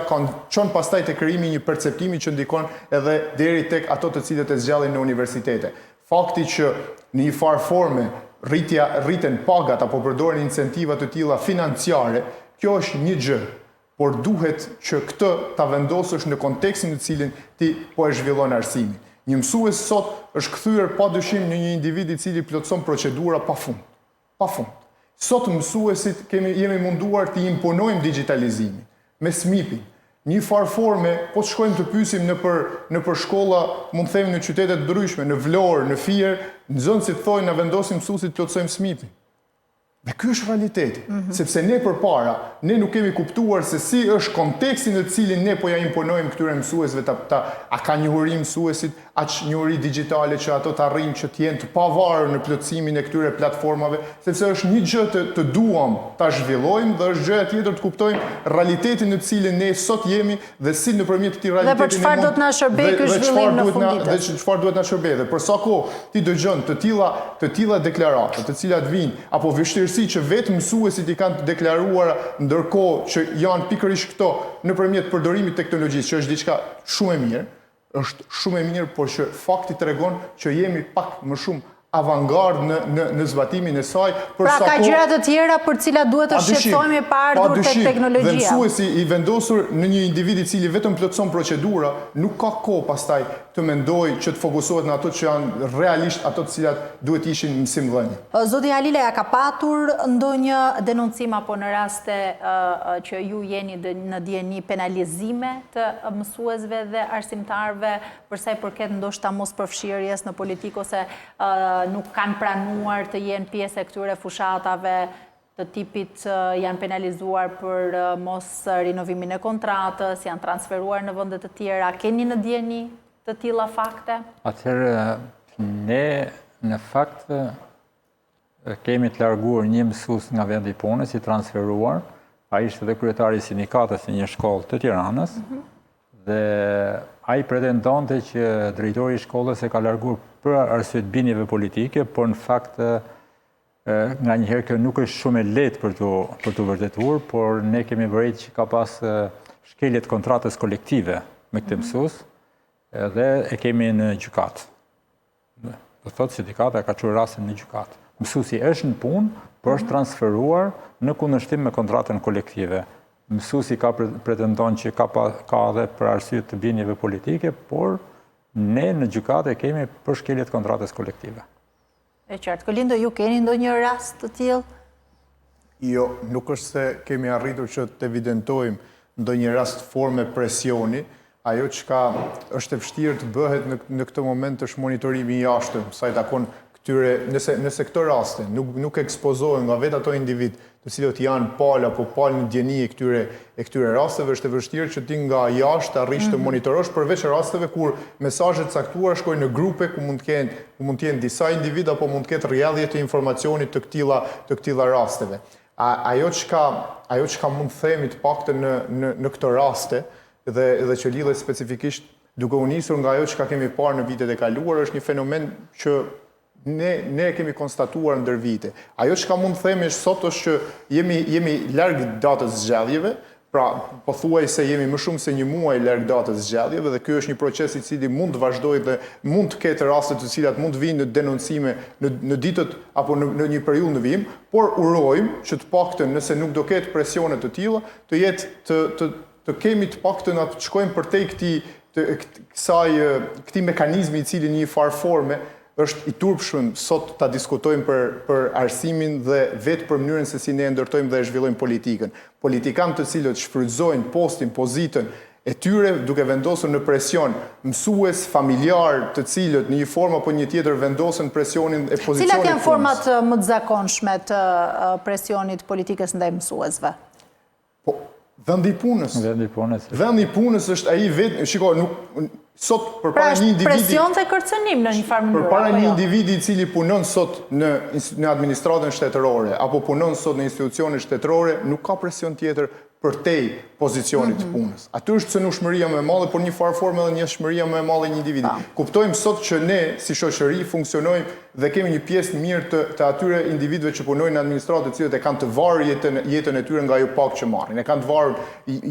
çon pastaj te krijimi një perceptimi që ndikon edhe deri tek ato të cilët e zgjallin në universitete. Fakti që në një farë forme rriten pagat apo përdoren incentiva të tilla financiare, kjo është një gjë. Por duhet që këtë ta vendosësh në kontekstin në cilin ti po e zhvillon arsimin. Një mësues sot është kthyer padyshim në një individ i cili plotson procedura pafund. Sot mësuesit jemi munduar të imponojmë digitalizimin me SMIP-in. Një farë forme, po të shkojmë të pyesim në për shkolla, mund të themi në qytete të ndryshme, në Vlorë, në Fier, nxënësit thojnë na vendosim mësuesit të plotsojmë SMIP-in. Dhe ky është realiteti, sepse ne përpara, ne nuk kemi kuptuar se si është konteksti në cilin ne po ja imponojmë këtyre mësuesve a ka njohuri mësuesit, aq njohuri digjitale që ato të arrijnë që të jenë të pavarur në plotësimin e këtyre platformave, sepse është një gjë të duam ta zhvillojmë dhe është gjëja tjetër të kuptojmë realitetin në cilin ne sot jemi dhe si nëpërmjet këtij realiteti dhe për çfarë do të na shërbejë ky zhvillim në fundit. Dhe çfarë duhet na shërbejë. Dhe për sa kohë ti dëgjon të tilla deklarata, të cilat vijnë apo vështirësi që vetë mësuesit i kanë të deklaruar ndërkohë që janë pikërisht këto nëpërmjet përdorimit të teknologjisë, që është diçka shumë e mirë, por që fakti tregon që jemi pak më shumë avangard në zbatimin e saj. Pra ka gjëra të tjera për cilat duhet të shqetësohemi pa ardhur tek teknologjia. Dhe mësuesi i vendosur në një individ i cili vetëm plotson procedura, nuk ka kohë pastaj të mendojë që të fokusohet në ato që janë realisht ato të cilat duhet ishin mësimdhënie. Zoti Halile, a ka patur ndonjë denoncim apo në raste që ju jeni në dieni penalizime të mësuesve dhe arsimtarëve për sa i përket ndoshta mos përfshirjes në politikë ose nuk kanë pranuar të jenë pjesë e këtyre fushatave të tipit janë penalizuar për mos rinovimin e kontratës, janë transferuar në vende të tjera. Keni në dieni të tilla fakte? Atëherë, ne në fakt kemi të larguar një mësues nga vendi i punës, i transferuar. Ai ishte dhe kryetari i sindikatës në një shkollë të Tiranës. Dhe ai pretendonte që drejtori i shkollës e ka larguar për arsye të bindjeve politike, por në fakt nga njëherë kjo nuk është shumë e lehtë për të vërtetuar, por ne kemi vërejtë që ka pas shkelje të kontratës kolektive me këtë mësues dhe e kemi në gjykatë. Do thotë sindikata ka çuar rastin në gjykatë. Mësuesi është në punë, por është transferuar në kundërshtim me kontratën kolektive. Mësuesi pretendon që ka edhe për arsye të bindjeve politike, por ne në gjykatë e kemi për shkelje të kontratës kolektive. E qartë, Kolindo, ju keni ndonjë rast të tillë? Jo, nuk është se kemi arritur që të evidentojmë ndonjë rast forme presioni. Ajo që është e vështirë të bëhet në këtë moment është monitorimi i jashtëm, sa i takon këtyre, nëse këto raste nuk ekspozohen nga vetë ato individ të cilët janë palë apo palë në djeni e këtyre rasteve, është e vështirë që ti nga jashtë arrish të monitorosh përveç rasteve kur mesazhet caktuara shkojnë në grupe ku mund të jenë disa individ apo mund të ketë rrjedhje të informacionit të këtilla rasteve. Ajo që mund të themi të paktën në këto raste dhe që lidhet specifikisht duke u nisur nga ajo që kemi parë në vitet e kaluara, është një fenomen që ne kemi konstatuar ndër vite. Ajo që mund të themi sot është që jemi larg datës zgjedhjeve, pra pothuaj se jemi më shumë se një muaj larg datës zgjedhjeve dhe ky është një proces i cili mund të vazhdojë dhe mund të ketë raste të cilat mund të vinë në denoncime në ditët apo në një periudhë në vijim, por urojmë që të paktën nëse nuk do ketë presione të tilla, të jetë të kemi të paktën atë të shkojmë përtej këtij mekanizmi i cili në një farë forme është i turpshëm sot ta diskutojmë për arsimin dhe vetë për mënyrën se si ne ndërtojmë dhe zhvillojmë politikën. Politikanë të cilët shfrytëzojnë postin, pozitën e tyre duke vendosur në presion mësues, familjar, të cilët në një formë apo një tjetër vendosën presionin e pozicionit. Cilat janë format më të zakonshme të presionit politikës ndaj mësuesve? Po, vendi i punës. Vendi i punës është ai vetë, shiko, sot përpara një individi presion dhe kërcënim në një farë mënyrë. Përpara një individi i cili punon sot në administratën shtetërore apo punon sot në institucione shtetërore, nuk ka presion tjetër përtej pozicionit të punës. Aty është cënueshmëria më e madhe, por një farë formë edhe njëshmëria më e madhe e një individi. Kuptojmë sot që ne si shoqëri funksionojmë dhe kemi një pjesë mirë të atyre individëve që punojnë në administratë të cilët e kanë të varur jetën e tyre nga ajo pak që marrin. E kanë të varur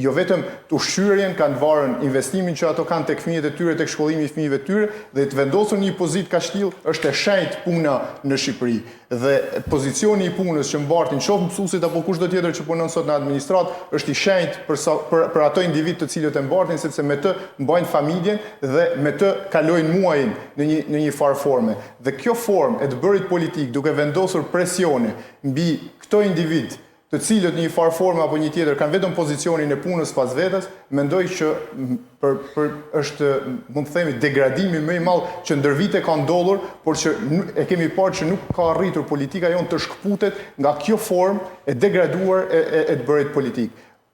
jo vetëm ushqyerjen, kanë të varur investimin që ato kanë tek fëmijët e tyre, tek shkollimi i fëmijëve të tyre dhe të vendosur në një pozitë kaq tillë është e shenjtë puna në Shqipëri. Dhe pozicioni i punës që mbartin qoftë mësuesit apo kushdo tjetër që punon sot në administratë është i shenjtë për ato individ të cilët e mbartin sepse me të mbajnë familjen dhe me të kalojnë muajin në një farë forme. Dhe kjo formë e të bërit politik duke vendosur presione mbi këto individ të cilët një farë forme apo një tjetër kanë vetëm pozicionin e punës pas vetes, mendoj që është, mund të themi, degradimi më i madh që ndër vite ka ndodhur, por që e kemi parë që nuk ka arritur politika jonë të shkputet nga kjo formë e degraduar e të bërit politik.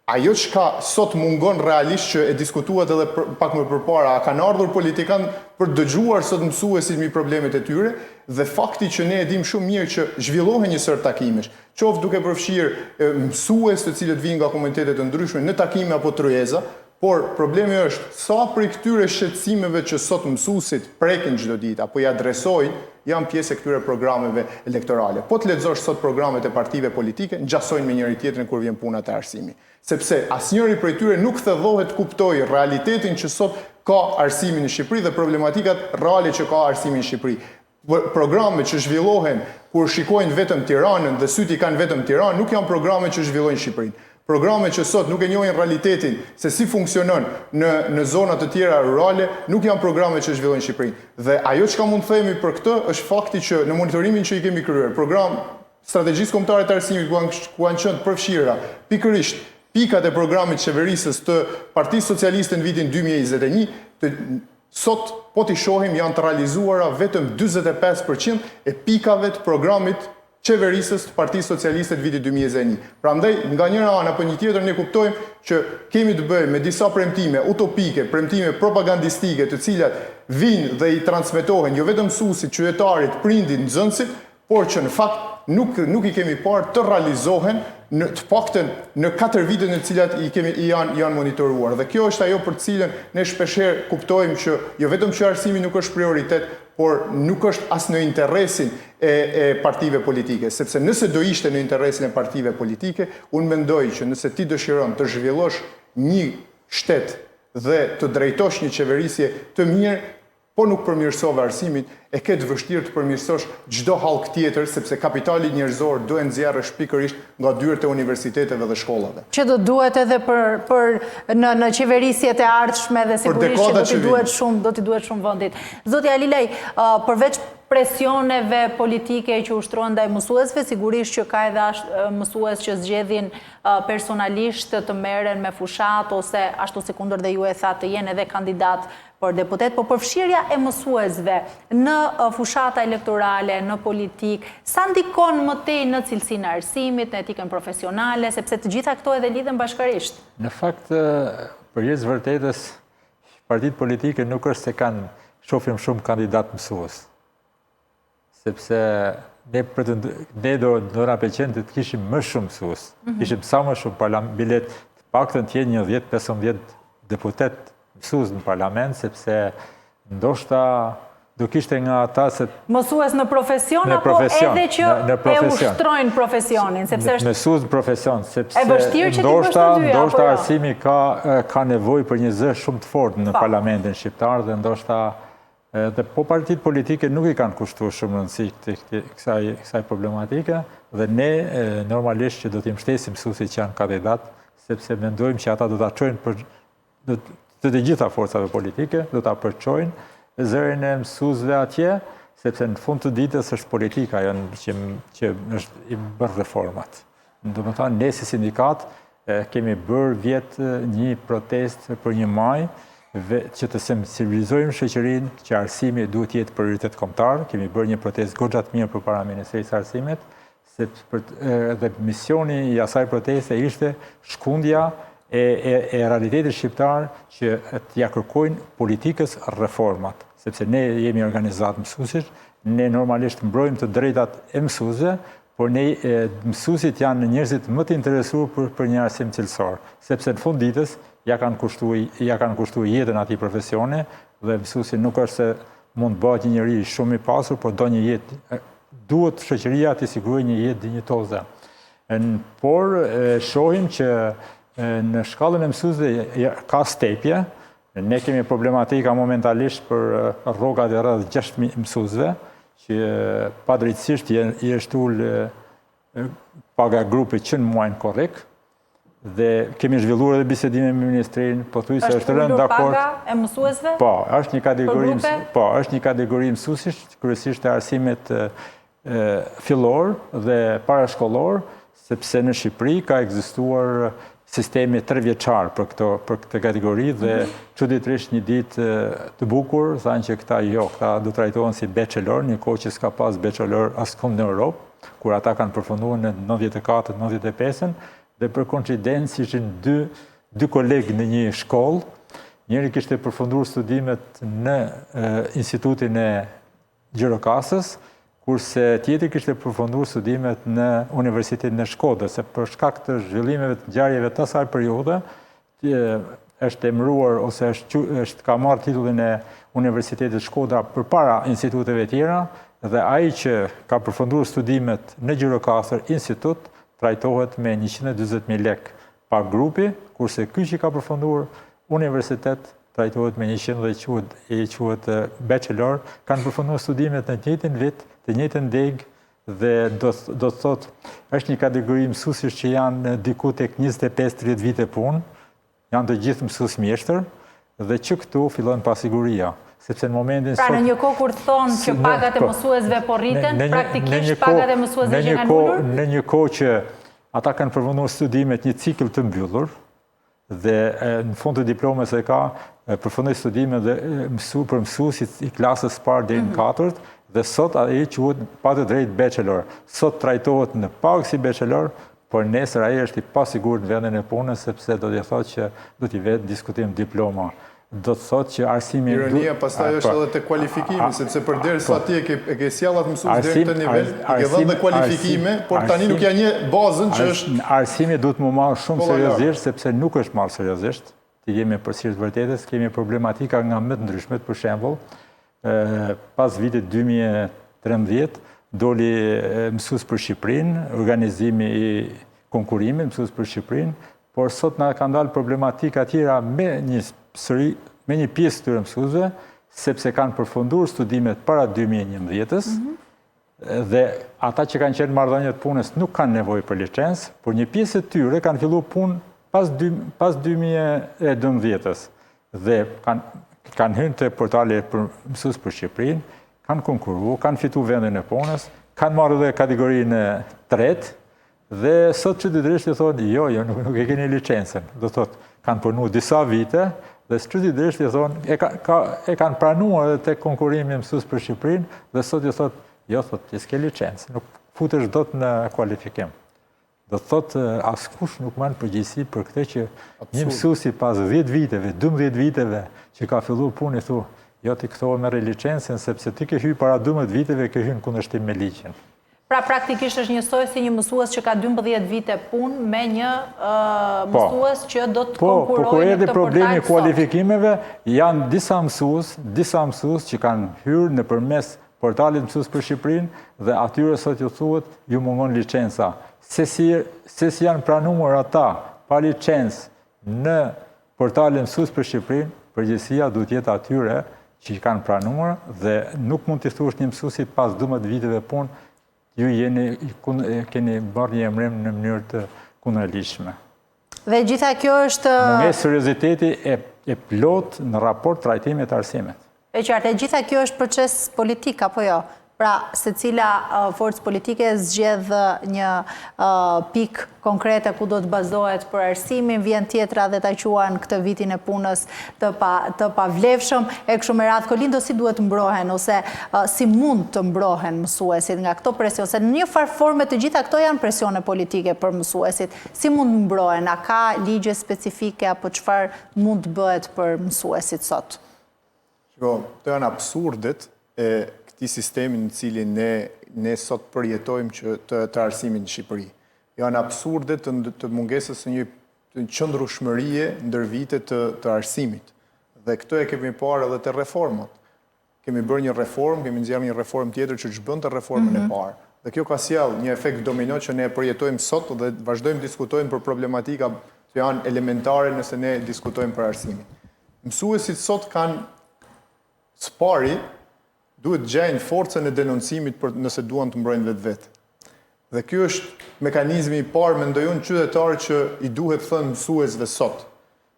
Ajo që sot mungon realisht që e diskutuat edhe pak më përpara, a kanë ardhur politikan për dëgjuar sot mësuesit mbi problemet e tyre, dhe fakti që ne e dim shumë mirë që zhvillohen një sër takimesh, qoftë duke përfshirë mësues të cilët vinë nga komunitetet të ndryshme në takime apo tryeza, por problemi është sa prej këtyre shqetësimeve që sot mësuesit prekin çdo ditë apo i adresojnë, janë pjesë e këtyre programeve elektorale. Po të lexosh sot programet e partive politike, ngjasojnë me njëri tjetrin kur vjen puna te arsimi. Sepse asnjëri prej tyre nuk thedhohet kuptoj realitetin që sot ka arsimi në Shqipëri dhe problematikat reale që ka arsimi në Shqipëri. Programet që zhvillohen kur shikojnë vetëm Tiranën dhe syt i kanë vetëm Tiranë, nuk janë programe që zhvillojnë Shqipërinë. Programe që sot nuk e njohin realitetin se si funksionon në zona të tjera rurale, nuk janë programe që zhvillojnë Shqipërinë. Dhe ajo që mund të themi për këtë është fakti që në monitorimin që i kemi kryer, program strategjisë kombëtare të arsimit ku kanë qenë përfshira pikërisht pikat e programit qeverisës të Partisë Socialiste në vitin 2021, sot po t'i shohim janë të realizuara vetëm 45% e pikave të programit qeverisës të Partisë Socialiste të vitit 2021. Prandaj, nga njëra anë apo një tjetër ne kuptojmë që kemi të bëjmë me disa premtime utopike, premtime propagandistike, të cilat vinë dhe i transmetohen jo vetëm mësuesit, qytetarit, prindit, nxënësit, por që në fakt nuk i kemi parë të realizohen të paktën në 4 vitet në cilat janë monitoruar. Dhe kjo është ajo për të cilën ne shpeshherë kuptojmë që jo vetëm që arsimi nuk është prioritet, por nuk është as në interesin e partive politike. Sepse nëse do ishte në interesin e partive politike, unë mendoj që nëse ti dëshiron të zhvillosh një shtet dhe të drejtosh një qeverisje të mirë, po nuk përmirësove arsimin, e ke të vështirë të përmirësosh çdo hallk tjetër, sepse kapitali njerëzor duhet nxjerrësh pikërisht nga dyert e universiteteve dhe shkollave. Që do duhet edhe për në qeverisjet e ardhshme dhe sigurisht që do t'i duhet shumë vendit. Zoti Alilaj, përveç presioneve politike që ushtrohen ndaj mësuesve, sigurisht që ka edhe mësues që zgjedhin personalisht të merren me fushat ose ashtu si kundër dhe ju e tha të jenë edhe kandidat për deputet, po përfshirja e mësuesve në fushata elektorale, në politik, sa ndikon më tej në cilësinë e arsimit, në etikën profesionale, sepse të gjitha këto edhe lidhen bashkërisht? Në fakt, përgjithë vërtetës, partitë politike nuk është se shohim shumë kandidat mësues. Sepse ne do na pëlqen të kishim më shumë mësues. Kishim sa më shumë bilet, të paktën të jenë një 10-15 deputet mësues në parlament, sepse ndoshta do kishte nga ata se mësues në profesion apo edhe që e ushtrojnë profesionin, sepse është mësues në profesion, sepse ndoshta arsimi ka nevojë për një zë shumë të fortë në parlamentin shqiptar dhe ndoshta dhe po partitë politike nuk i kanë kushtuar shumë rëndësi kësaj problematike dhe ne normalisht që do t'i mbështesim mësuesit që janë kandidat, sepse mendojmë që ata do ta çojnë të gjitha forcave politike, do ta përçojnë zërin e mësuesve atje, sepse në fund të ditës është politika që është i bërë reformat. Domethënë, ne si sindikat kemi bërë vjetë një protest për 1 maj, që të sensibilizojmë shoqërinë që arsimi duhet jetë prioritet kombëtar. Kemi bërë një protestë goxha të mirë përpara Ministrisë së Arsimit, dhe misioni i asaj proteste ishte shkundja e realitetit shqiptar që t'ja kërkojnë politikës reformat. Sepse ne jemi organizatë mësuesish, ne normalisht mbrojmë të drejtat e mësuesve, por ne mësuesit janë njerëzit më të interesuar për një arsim cilësor, sepse në fund ditës ja kanë kushtuar jetën atij profesioni dhe mësuesi nuk është se mund të bëhet një njeri shumë i pasur, por do një jetë, duhet shoqëria t'i sigurojë një jetë dinjitoze. Por shohim që në shkallën e mësuesve ka stepje, ne kemi problematika momentalisht për rrogat e rreth 6.000 mësuesve, që padrejtësisht i është ulë paga grupit që në muajin korrik, dhe kemi zhvilluar edhe bisedime me ministrin, pothuajse është rënë dakord. Është paga e mësuesve? Po, është një kategori mësuesish, kryesisht e arsimit fillor dhe parashkollor, sepse në Shqipëri ka ekzistuar sistemi 3 vjeçar për këtë kategori dhe çuditërisht një ditë të bukur thanë që këta do trajtohen si bachelor, një kohë që s'ka pas bachelor askund në Europë, kur ata kanë përfunduar në 94-95-ën, dhe për koincidencë ishin dy kolegë në një shkollë, njëri kishte përfunduar studimet në Institutin e Gjirokastës, kurse tjetri kishte përfunduar studimet në Universitetin e Shkodrës, se për shkak të zhvillimeve të ngjarjeve të asaj periudhe, është emëruar ose ka marrë titullin e Universitetit Shkodra përpara instituteve tjera, dhe ai që ka përfunduar studimet në Gjirokastër Institut trajtohet me 140.000 lekë pa grupi, kurse ky që ka përfunduar universitet trajtohet me 100 dhe i quhet bachelor, kanë përfunduar studimet në të njëjtin vit, të njëjtën degë, dhe do të thotë është një kategori mësuesish që janë diku tek 25-30 vite punë, janë të gjithë mësues mjeshtër, dhe që këtu fillon pasiguria. Sepse në momentin pra në një kohë kur thonë që pagat e mësuesve po rriten, praktikisht pagat e mësuesve që kanë ulur? Në një kohë që ata kanë përfunduar studimet një cikël të mbyllur, dhe në fund të diplomës e ka përfundoi studime dhe për mësuesit i klasës parë deri në 4, dhe sot ai quhet pa të drejtë bachelor. Sot trajtohet në pagë si bachelor, por nesër ai është i pasigurt në vendin e punës sepse do t'i thotë që do t'i vetë diskutim diploma. Do të thotë që arsimi... Ironia pastaj është edhe te kualifikimi, sepse përderisa ti e ke sjellat mësues deri në këtë nivel, i ke dhënë kualifikime, por tani nuk janë një bazën që është... Arsimi duhet më marrë shumë seriozisht, sepse nuk është marrë seriozisht. Ti jemi përsëri të vërtetës, kemi problematika nga më të ndryshmet, për shembull, pas vitit 2013, doli mësues për Shqipërinë, organizimi i konkurimit mësues për Shqipërinë, por sot na kanë dalë problematika tjera me një pjesë të mësuesve, sepse kanë përfunduar studimet para 2011-s, dhe ata që kanë qenë marrëdhënie të punës nuk kanë nevojë për licencë, por një pjesë të tyre kanë filluar punë pas 2012-s dhe kanë hyrë te portale për mësues për Shqipërinë, kanë konkuruar, kanë fituar vendin e punës, kanë marrë edhe kategorinë 3, dhe sot çuditërisht i thonë, jo, nuk e keni licencën. Do thotë, kanë punuar disa vite, dhe çuditërisht i thonë, e kanë pranuar edhe tek konkurimi mësues për Shqipërinë, dhe sot i thotë, jo, thotë, ti s'ke licencë, nuk futesh dot në kualifikim. Do thotë, askush nuk marr përgjegjësi për këtë që një mësuesi pas 10 viteve, 12 viteve që ka filluar punë i thu, jo ti këto merr licencën sepse ti ke hyrë para 12 viteve ke hyrë në kundërshtim me ligjin. Pra praktikisht është njësoj si një mësues që ka 12 vite punë me një mësues që do të konkurojë në këtë portal. Po, kur erdhi problemi kualifikimeve, janë disa mësues që kanë hyrë nëpërmes portalit mësues për Shqipërinë dhe atyre sot ju thuhet ju mungon licenca. Se si janë pranuar ata pa licencë në portalin mësues për Shqipërinë, përgjegjësia duhet jetë atyre që i kanë pranuar dhe nuk mund t'i thuash një mësuesit pas 12 viteve punë, ju keni bërë një emrim në mënyrë të kundërligjshme. Dhe gjitha kjo është... Me serioziteti e plot në raport trajtimit të arsimit. E qartë, gjitha kjo është proces politik, apo jo? Pra, se cila forcë politike zgjedh një pik konkrete ku do të bazohet për arsimin, vjen tjetra dhe ta quan këtë vitin e punës të pavlefshëm, e kështu me radhë Kolindo si duhet të mbrohen, ose si mund të mbrohen mësuesit nga këto presion, se në një farë forme të gjitha këto janë presione politike për mësuesit, si mund të mbrohen, a ka ligje specifike, apo çfarë mund të bëhet për mësuesit sot? Shiko, të janë absurdet e këtij sistemi në cilin ne sot përjetojmë që të arsimin në Shqipëri. Janë absurde të mungesës së një qëndrueshmërie ndër vite të arsimit. Dhe këto e kemi parë edhe te reformat. Kemi bërë një reformë, kemi nxjerrë një reformë tjetër që ç'bën të reformën e parë. Dhe kjo ka sjellë një efekt domino që ne përjetojmë sot dhe vazhdojmë diskutojmë për problematika që janë elementare nëse ne diskutojmë për arsimin. Mësuesit sot kanë spari duhet gjejnë forcën e denoncimit nëse duan të mbrojnë vetë. Dhe kjo është mekanizmi i parë, mendoj unë, qytetar që i duhet thënë mësuesve sot.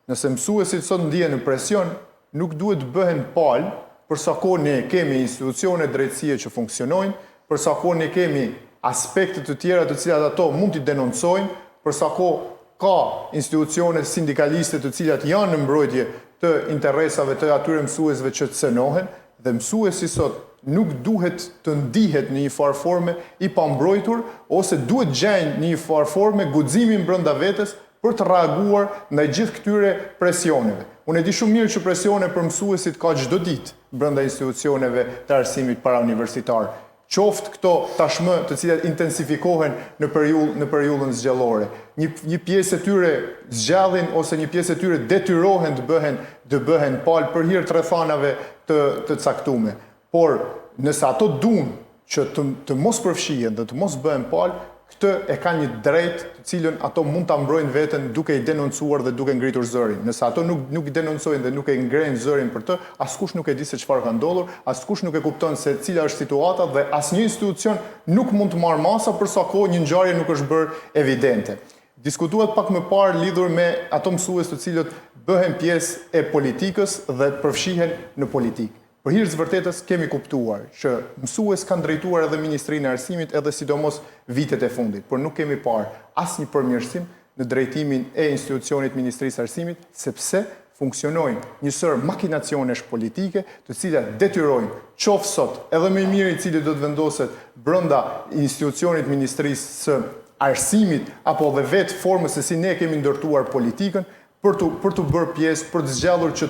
Nëse mësuesit sot ndihen në presion, nuk duhet të bëhen palë, për sa kohë ne kemi institucione drejtësie që funksionojnë, për sa kohë ne kemi aspekte të tjera të cilat ato mund t'i denoncojnë, për sa kohë ka institucione sindikaliste të cilat janë në mbrojtje të interesave të atyre mësuesve që të cënohen, dhe mësuesi sot nuk duhet të ndihet në një farë forme i pambrojtur, ose duhet gjejnë një farë forme guximin brenda vetes për të reaguar ndaj gjithë këtyre presioneve. Unë e di shumë mirë që presione për mësuesit ka çdo ditë brenda institucioneve të arsimit parauniversitar. Qoftë këto tashmë të cilat intensifikohen në periudhën zgjellore. Një pjesë e tyre zgjallin ose një pjesë e tyre detyrohen të bëhen palë për hir të rrethanave të caktuara. Por nëse ato duan që të mos përfshihen dhe të mos bëhen palë, këtë e kanë një drejtë të cilën ato mund ta mbrojnë veten duke i denoncuar dhe duke ngritur zërin. Nëse ato nuk i denoncojnë dhe nuk e ngrenë zërin për të, askush nuk e di se çfarë ka ndodhur, askush nuk e kupton se cila është situata dhe asnjë institucion nuk mund të marrë masa për sa kohë një ngjarje nuk është bërë evidente. Diskutuat pak më parë lidhur me ato mësues të cilët bëhen pjesë e politikës dhe përfshihen në politikë. Për hir të vërtetës kemi kuptuar që mësues kanë drejtuar edhe Ministrinë e Arsimit edhe sidomos vitet e fundit, por nuk kemi parë asnjë përmirësim në drejtimin e institucionit Ministrisë Arsimit, sepse funksionojnë njësër makinacionesh politike të cilat detyrojnë qoftë sot edhe më i miri i cili do të vendoset brenda institucionit Ministrisë së Arsimit apo dhe vetë formës se si ne kemi ndërtuar politikën për të bërë pjesë, për të zgjallur që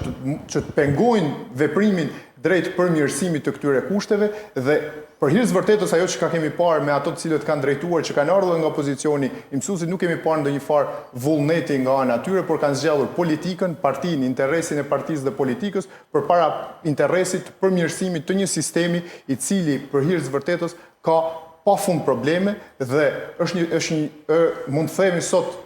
të pengojnë veprimin drejt përmirësimit të këtyre kushteve dhe për hir të vërtetës ajo që kemi parë me ato të cilët kanë drejtuar që kanë ardhur nga opozicioni i mësuesit nuk kemi parë ndonjë farë vullneti nga ana atyre, por kanë zgjallur politikën, partinë, interesin e partisë dhe politikës përpara interesit të përmirësimit të një sistemi i cili për hir të vërtetës ka pafund probleme dhe mund të themi sot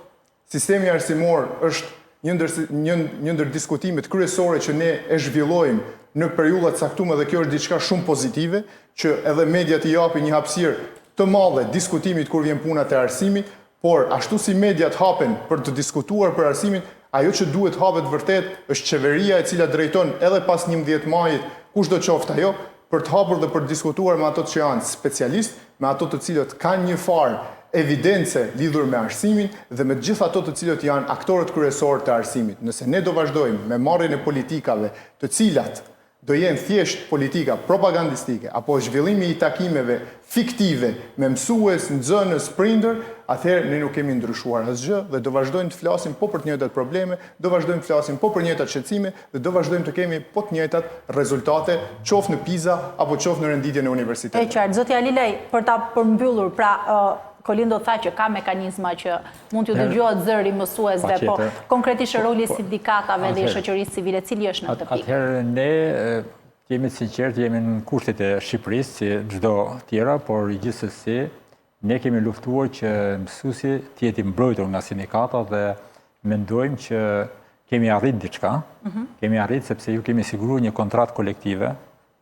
sistemi arsimor është një ndër diskutimet kryesore që ne e zhvillojmë në periudha të caktuara dhe kjo është diçka shumë pozitive që edhe mediat i japin një hapësirë të madhe diskutimit kur vjen puna te arsimi, por ashtu si mediat hapen për të diskutuar për arsimin, ajo që duhet hapet vërtet është qeveria e cila drejton edhe pas 11 majit, kushdo qoftë ajo, për të hapur dhe për të diskutuar me ato që janë specialistë, me ato të cilët kanë një farë evidence lidhur me arsimin dhe me gjitha ato të cilët janë aktorët kryesorë të arsimit. Nëse ne do vazhdojmë me marrjen e politikave të cilat do jenë thjesht politika propagandistike apo zhvillimi i takimeve fiktive me mësues, nxënës, prindër, atëherë ne nuk kemi ndryshuar asgjë dhe do vazhdojmë të flasim po për të njëjtat probleme, do vazhdojmë të flasim po për të njëjtat shqetësime dhe do vazhdojmë të kemi po të njëjtat rezultate, qoftë në PISA apo qoftë në renditjen e universitetit. E qartë, zoti Alilej, për ta përmbyllur, pra Kolindo tha që ka mekanizma që mund t'ju dëgjohet zëri mësuesve, po konkretisht roli sindikatave dhe shoqërisë civile, cili është në të pikë? Atëherë ne jemi sinqert, jemi në kushtet e Shqipërisë, si çdo tjera, por gjithsesi ne kemi luftuar që mësuesi të jetë i mbrojtur nga sindikata dhe mendojmë që kemi arrit diçka. Kemi arrit sepse ju kemi siguruar një kontratë kolektive,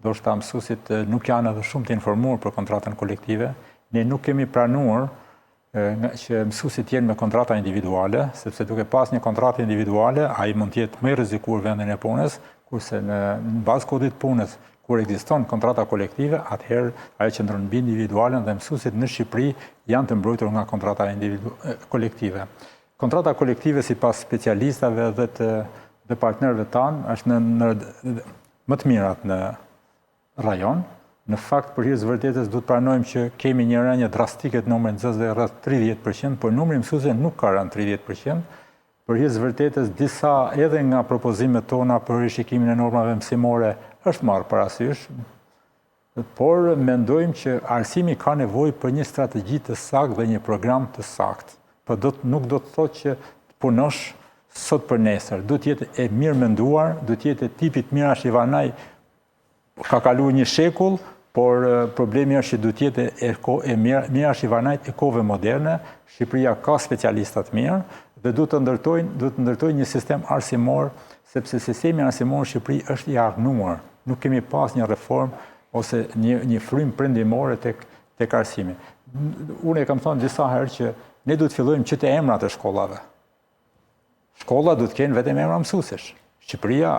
ndoshta mësuesit nuk janë edhe shumë të informuar për kontratën kolektive. Ne nuk kemi pranuar që mësuesit jenë me kontrata individuale, sepse duke pas një kontratë individuale, ai mund të jetë më i rrezikuar vendin e punës, kurse në bazë kodit punës, kur ekziston kontrata kolektive, atëherë ajo qëndron mbi individualen dhe mësuesit në Shqipëri janë të mbrojtur nga kontrata kolektive. Kontrata kolektive sipas specialistave dhe të partnerëve tanë është në më të mirat në rajon. Në fakt, për hir të vërtetës, duhet pranojmë që kemi një rënje drastike të numrit nxënësve rreth 30%, por numri mësuesve nuk ka rënë 30%. Për hir të vërtetës, disa edhe nga propozimet tona për rishikimin e normave mësimore është marrë parasysh, por mendojmë që arsimi ka nevojë për një strategji të saktë dhe një program të saktë. Por nuk do të thotë që të punosh sot për nesër. Duhet të jetë e mirë menduar, duhet të jetë e tipit Mirash Ivanaj, ka kaluar një shekull, por problemi është që duhet të jetë e Mirash Ivanajt e kohëve moderne. Shqipëria ka specialista të mirë dhe duhet të ndërtojnë një sistem arsimor, sepse sistemi arsimor në Shqipëri është i harnuar. Nuk kemi pas një reformë ose një frym perëndimore tek arsimi. Unë e kam thënë disa herë që ne duhet të fillojmë që të emrat e shkollave. Shkolla duhet të kenë vetëm emra mësuesish. Shqipëria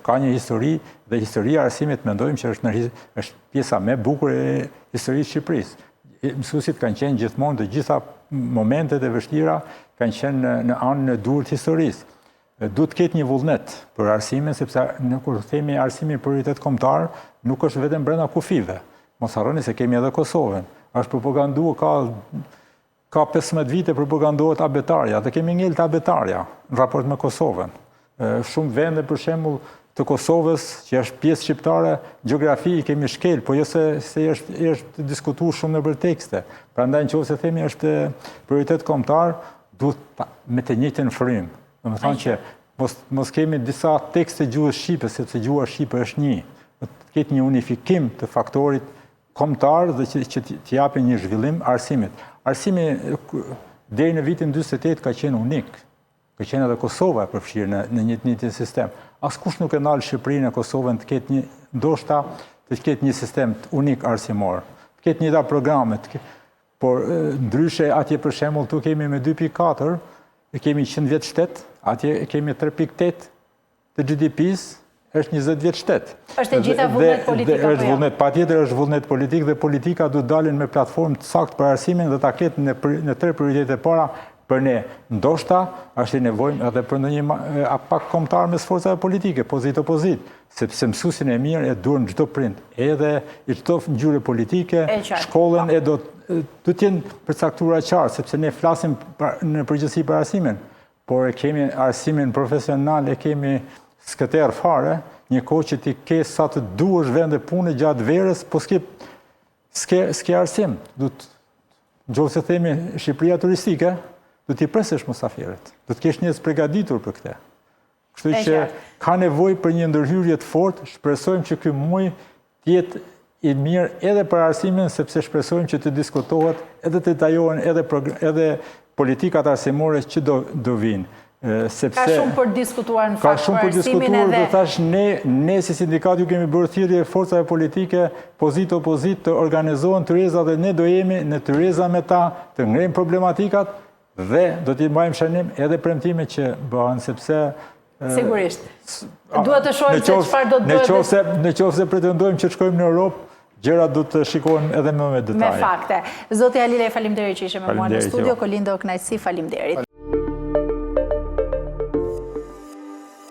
ka një histori dhe historia e arsimit mendojmë që është pjesa më e bukur e historisë së Shqipërisë. Mësuesit kanë qenë gjithmonë të gjitha momentet e vështira kanë qenë në anën e durë të historisë. Duhet të ketë një vullnet për arsimin, sepse kur themi arsimin prioritet kombëtar, nuk është vetëm brenda kufive. Mos harroni se kemi edhe Kosovën. Është propaganduar ka 15 vite propagandohet abetarja, dhe kemi ngel të abetarja në raport me Kosovën. Shumë vende, për shembull, të Kosovës, që është pjesë shqiptare, gjeografi i kemi shkel, po jo se është diskutuar shumë nëpër tekste. Prandaj nëse themi është prioritet kombëtar, duhet me të njëjtën frym. Domethënë që mos kemi disa tekste gjuhës shqipe, sepse gjuha shqipe është një. Të ketë një unifikim të faktorit kombëtar dhe që të japë një zhvillim arsimit. Arsimi deri në vitin 48 ka qenë unik. Ka qenë edhe Kosova e përfshirë në një sistem. Askush nuk e ndal Shqipërinë e Kosovën të ketë ndoshta të ketë një sistem unik arsimor, të ketë njëta programe, por ndryshe atje për shembull tu kemi me 2.4, kemi 100 vjet shtet, atje kemi 3.8 të GDP-s, është 20 vjet shtet. Është e gjitha vullnet politik apo jo? Është vullnet, patjetër është vullnet politik dhe politika duhet dalin me platformë të saktë për arsimin dhe ta ketë në 3 prioritete para për ne. Ndoshta është i nevojë edhe për ndonjë pak kombëtar mes forcave politike, pozit, sepse mësuesin e mirë e duan çdo prind, edhe i çdo ngjyrë politike, shkollën e do të jenë përcaktuara qartë, sepse ne flasim në përgjithësi për arsimin, por e kemi arsimin profesional, e kemi skëter fare, një kohë që ti ke sa të duash vende pune gjatë verës, po s'ke arsim. Nëse themi Shqipëria turistike, do t'i presësh musafirët. Do të kesh njerëz përgatitur për këtë. Kështu që ka nevojë për një ndërhyrje të fortë, shpresojmë që ky muaj të jetë i mirë edhe për arsimin, sepse shpresojmë që të diskutohet edhe të detajohen edhe politikat arsimore që do vinë. Ka shumë për diskutuar në fakt për arsimin edhe... Dhe thash, ne si sindikat ju kemi bërë thirrje forcave politike, opozit të organizohen tyreza dhe ne do jemi në tyreza me ta, të ngrejmë problematikat dhe do t'i mbajmë shënim edhe premtime që bëhen, sepse... Sigurisht. Duhet të shohim se çfarë do të bëhet. Në qoftë se pretendojmë që të shkojmë në Europë, gjërat do të shikohen edhe më me detaje. Me fakte. Zoti Alile, faleminderit që ishe me mua në studio. Kolindo, kënaqësi, faleminderit.